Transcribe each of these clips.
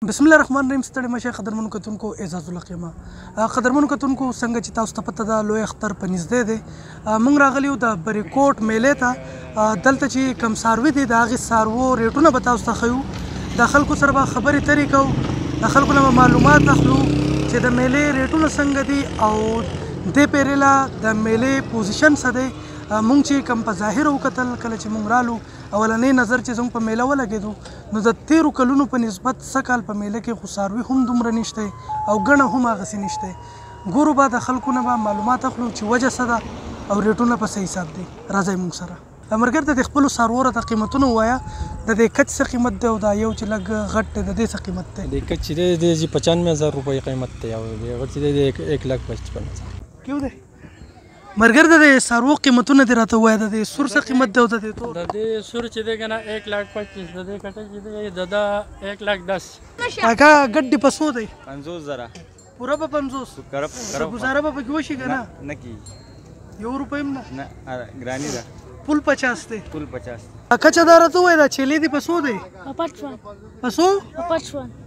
بسم الله الرحمن الرحیم. ستړي مشه قدرمنو کتونکو اعزاز القیمه قدرمنو کتونکو څنګه چې تاسو ته پته ده لوی اختر په نږدې دی. موږ راغلی یو د بریکوټ میلې ته. دلته چې کم څاروي دي د هغې څاروو ریټونه به تاسو ته ښیو. د خلکو سره به خبرې اترې کوو، د خلکو نه به معلومات اخلو چې د میلې ریټونه څنګه دي او دې پیرله د میلې پوزیشن څه دی. مونږ چې کم په ظاهره وکتل کله چې مونږ رالو اولنی نظر چې زموږ په میله ولګېدو نو د تیرو کلونو په نسبت څه کال په میله کې خو څاروي هم دومره نشته او ګڼه هم هغسې نشته. ګورو به د خلکو نه به معلومات اخلو چې وجه څه ده او ریټونه په څه حساب دي. راځئ مونږ سره. ملګر ته د خپلو څاروو راته قیمتونه ووایه. د دې کچ څه قیمت دی او دا یو چې لږ غټ دی د دې څه قیمت دی؟ د کچ چې دی د 95,000 روپۍ قیمت دی او د غټ چې دی د 1,55,000. کیو دی مرګر د څاروو قیمتونه دې راته ووایه. د دې سور څه قیمت دی او د دې تور؟ د دې سور چې دی که نه 1,25,000، د دې کټه چې دی د 1,10,000. کاکا ګډ دې په څو دی؟ 50,000 پوره په 50. ګزاره به پکې وشي که نه؟ نه کېږي. 1 روپۍ هم نه ګراني ده. پول 50 دی. پول 50. کچه دا راته ووایه دا چیلې دې په څو دی؟ په 55. په څو؟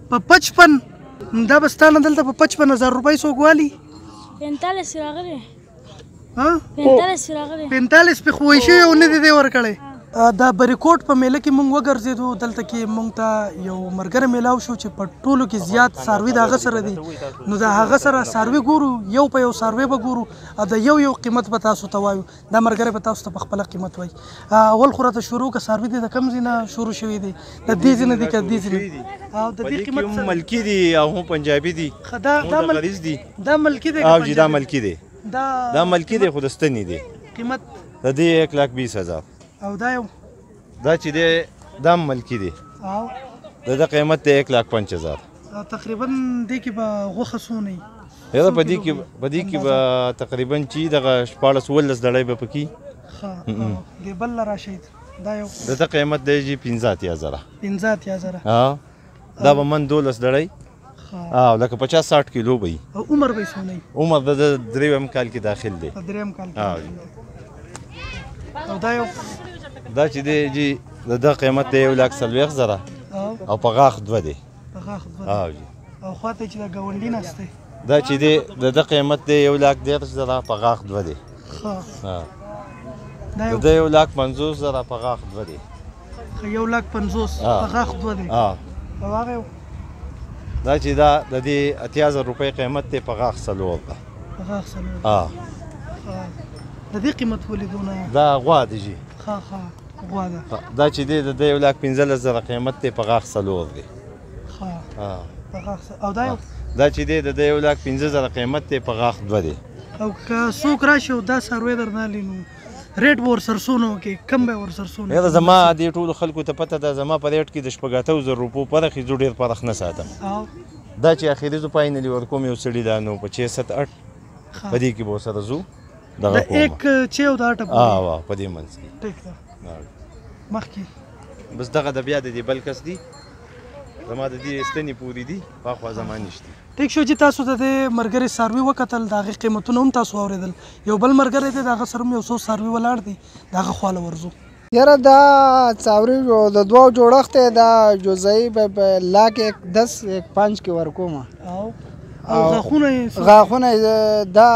په 55. دا به ستا نه دلته په 55,000 روپۍ څوک والي؟ 45 راغلی. ها 45 راغلی. 45 په خو شوی او نه دی دی ورکړی. دا بریکوټ په میله کې مونږ وګرځېدو. دلته کې مونږ ته یو ملګری میلاو شو چې په ټولو کې زیات څاروي د هغه سره دي. نو د هغه سره څاروي ګورو، یو په یو څاروي به ګورو او د یو قیمت به تاسو ته وایو. دا ملګری به تاسو ته په خپله قیمت وایي. اول خو راته شروع که څاروي دي د کوم ځای نه شروع شوي دي؟ د دې ځای نه دي که دې ځای نه؟ او د دې قیمت څه؟ ملکي دي او هم پنجابي دي. دا غریز دي. دا ملکي دی؟ او جی دا ملکي دی. دا ملکي دی خو د ستنې دی. قیمت د دې 1,20,000. او دا یو دا چې دی دا ملکي دی. او د قیمت دی 1,05,000. تقریبا دې کې به غوښه څونه وي؟ یاره په دې کې به تقریبا چې دغه 14-15 دړۍ به پکې. ښه دې بل له راشئ. دا یو د قیمت دی جي 15,000. 15,000. دا به من 12 دړۍ لکه 50-60 کیلو به وي. او عمر به یې څونه وي؟ عمر د 3 کال کې داخل دی. په 3 کال کې. او دا یو دا چې دی جی د قیمت دی 1,40,000 او په غاښ 2 دی. په غاښ 2 او جی او خواته چې د ګاونډي نسته دا چې دی د قیمت دی 1,10,000 په غاښ 2 دی. ښه دا یو 1,50,000 په غاښ 2 دی. 1,50,000 په غاښ 2 دی. او هغه یو دا چې دا د دې 80,000 روپۍ قیمت دی په غاښ 4 ده. په غاښ 4. د دې قیمت ولې دونه؟ دا غوا دی جی. ښه غوا ده. دا چې دی د 1,15,000 قیمت دی په غاښ 4 دی. ښه په غاښ. او دا یو دا چې دی د 1,15,000 قیمت دی په غاښ 2 دی. او که څوک راشي او دا څاروی درنه لي نو ریټ به ورسره څونه وکړي؟ کم به ورسره څونه؟ یاره زما دې ټولو خلکو ته پته ده زما په ریټ کې د 80,000 روپو پرخ یې زه ډېر پرخ نه ساتم. دا چې اخري زه فاینلي ورکوم یو سړي دا نو په 6-7-8 په دې کې به ورسره ځو دغه کوم. 1-6 او د 8 په دې منځ کې. ټیک ده. مخکې بس دغه د بیا د دې بل کس دي زما د دې ستنې پورې دي پخوا زما نشته. ټیک شو چې تاسو د دې ملګري څاروي وکتل د هغې قیمتونه هم تاسو واورېدل. یو بل ملګری دی د هغه سره هم یو څو څاروي ولاړ دي د هغه خواله ورځو. یاره دا څاروي د دوو جوړښت دی. دا جوزایي به په 1,10-1,5 کې ورکوم. او غاښونه دا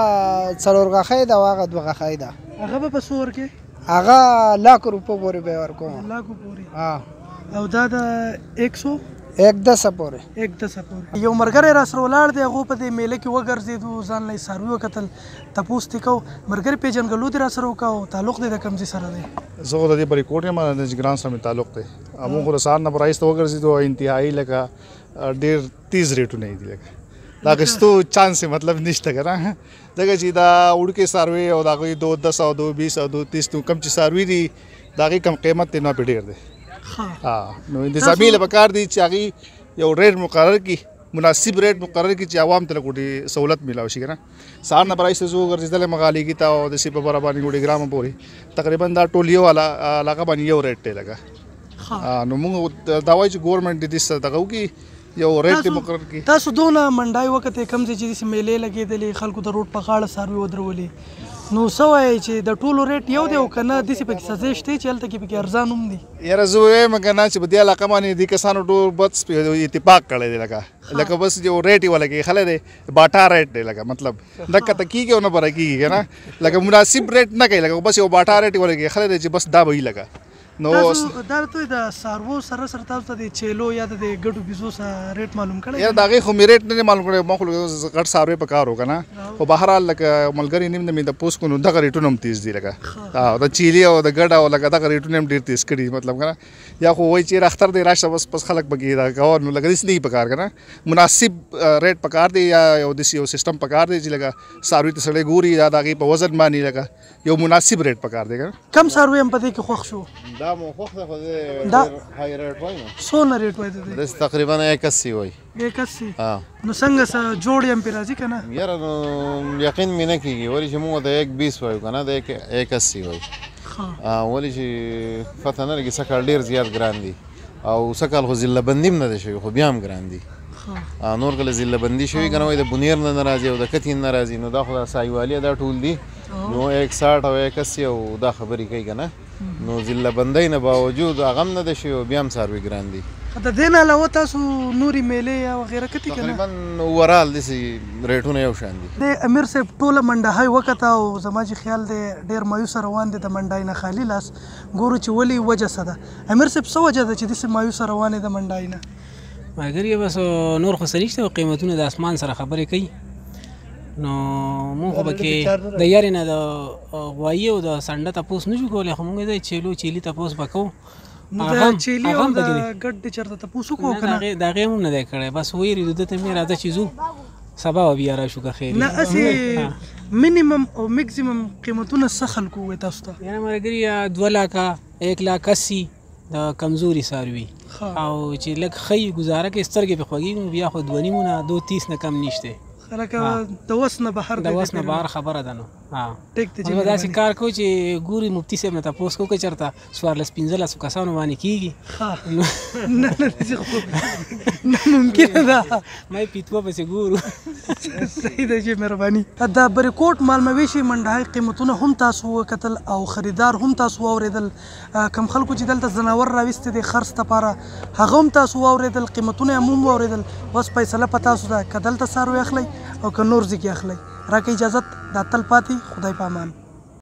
4 غاښۍ ده او هغه 2 غاښۍ ده. هغه به په څو ورکې؟ هغه 1,00,000 روپو پورې به ورکوم. 1,00,000 پورې. او دا د 110 پورې. 110 پورې. یو ملګری را سره ولاړ دی هغو په دې میله کې وګرځېدو ځان له یې څاروي وکتل تپوس ترې کوو. ملګري پېژنګلو دې را سره وکړه او تعلق دې د کوم ځای سره دی؟ زه خو د دې بریکوټ یم د جګران سره مې تعلق دی. موږ خو د سهار نه په راهیسته وګرځېدو او انتهایي لکه ډېر تیز ریټونه یې دي. لکه د اخیستو چانس یې مطلب نشته که نه ځکه چې دا وړوکې څاروي او د هغوی 2,10 او 2,20 او 2,30 کم چې څاروي دي د هغې کم قیمت دی نو پې ډېر دی. نو انتظامي له پکار دی چې هغې یو ریټ مقرر کړي، مناسب ریټ مقرر کړي چې عوام ته لږ سهولت میلاو شي که نه. سهار نه به راهیسته زه وګرځېدلی یم غالیګي ته او داسې په بره باندې ګوډې ګرامه پورې تقریبا دا ټول یو علاقه باندې یو ریټ دی لکه. نو موږ دا وایو چې ګورنمنټ دې دې دغه وکړي یو ریټ مقرر کړي. تاسو دونه منډای وکتې کوم ځای چې داسې میلې لګېدلې خلکو د روډ په غاړه څاروي ودرولې نو څه وایي چې د ټولو ریټ یو دی او که نه داسې پکې څه شته چې هلته کې پکې ارزان هم دي یاره زه وایم که نه چې په دې علاقه باندې دې کسانو ټول بس اتفاق کړی دی لکه بس یو ریټ یې ولګي خلی دی باټا ریټ دی لکه مطلب دقه ته کېږي او نه به راکېږي که نه لکه مناسب ریټ نه کوي لکه بس یو باټا ریټ یې ولګي خلی دی چې بس دا به وي لکه نو دا ته د څاروو سره سره تاسو ته د چیلو یا د ګډو بیزو سره ریټ معلوم کړی یاره د هغې خو مې ریټ نه دی معلوم کړی ما خو غټ څاروی په کار و که نه خو بهرحال لکه ملګري نیم د مې تپوس کړو نو دغه ریټونه هم تیز دي لکه د چیلي او د ګډ او لکه دغه ریټونه هم ډېر تیز کړي مطلب که نه یا خو وایي چې اختر دی راشه بس خلک پکې دا کوه نو لکه داسې نه وي په کار که نه مناسب ریټ په کار دی یا یو داسې یو سیسټم په کار دی چې لکه څاروي ته سړی ګوري یا د هغې په وزن باندې لکه یو مناسب ریټ په کار دی که نه کم څاروي هم په دې کې خوښ شو دا مو خوښ دی خو دا هاي ریټ وایي نو څونه ریټ وایي د دې داسې تقریبا 81 وایي 81 نو څنګه څه جوړ یې هم پرې راځي که نه یاره نو یقین مې نه کېږي ولې چې موږ د 120 وایو که نه د 81 وایي ولې چې پته نه لګي سږ کال ډېر زیات ګران دي او سږ کال خو ضلع بندي هم نه دی شوي خو بیا هم ګران دي نور کله ضلع بندي شوي که نه وایي د بونیر نه راځي او د کتین نه راځي نو دا خو د سایوالي دا ټول دي نو 160 او 81 او دا خبرې کوي که نه نو ضلع بندۍ نه باوجود هغه هم نه دی شوي او بیا هم څاروي ګران دي د دې نه علاوه تاسو نورې میلې یا وغیره کتي که نه تقریبا اوورال داسې ریټونه یو شان دي د امیر صاحب ټوله منډهی وکته او زما چې خیال دی ډېر مایوسه روان دی د منډهی نه خالي لاس ګورو چې ولې وجه څه ده امیر صاحب څه وجه ده چې داسې مایوسه روان دی د منډهی نه ملګري بس نور خو څه نشته او قیمتونه د اسمان سره خبرې کوي نو مونږ خو پکې د یارې نه د غوایي او د سنډه تپوس نه شو کولی خو مونږ د چیلو چیلي تپوس به کوو نو د چیلي او د ګډ د چېرته تپوس وکړو که نه د هغې هم نه دی کړی بس ویرېدو ده ته مې راځه چې ځو سبا به بیا راشو که خیر نه هسې منیمم او میکزیمم قیمتونه څه خلکو ووایي تاسو ته یاره ملګري 2 لکه 180 د کمزوري څاروي او چې لږ ښه ګزاره کوي سترګې پرې خوږېږي بیا خو 2.5 نه 2.30 نه کم نشته لکه د وس نه بهر د وس نه بهر خبره ده نو موږ به داسې کار کوو چې ګوري مفتي صاحب نه تپوس کوو که چېرته 14-15 کسانو باندې کېږي نه ممکنه ده ما یې پیتوه پسې ګورو صحیح ده چې مهرباني د بریکوټ مالمویشي منډهی قیمتونه هم تاسو وکتل او خریدار هم تاسو واورېدل کم خلکو چې دلته ځناور راویستي دي خرڅ دپاره هغه هم تاسو واورېدل قیمتونه یې هم واورېدل اوس فیصله په تاسو ده که دلته څاروي اخلئ او که نور ځای کې اخلئ راکړئ اجازت دا تل پاتې خدای په امان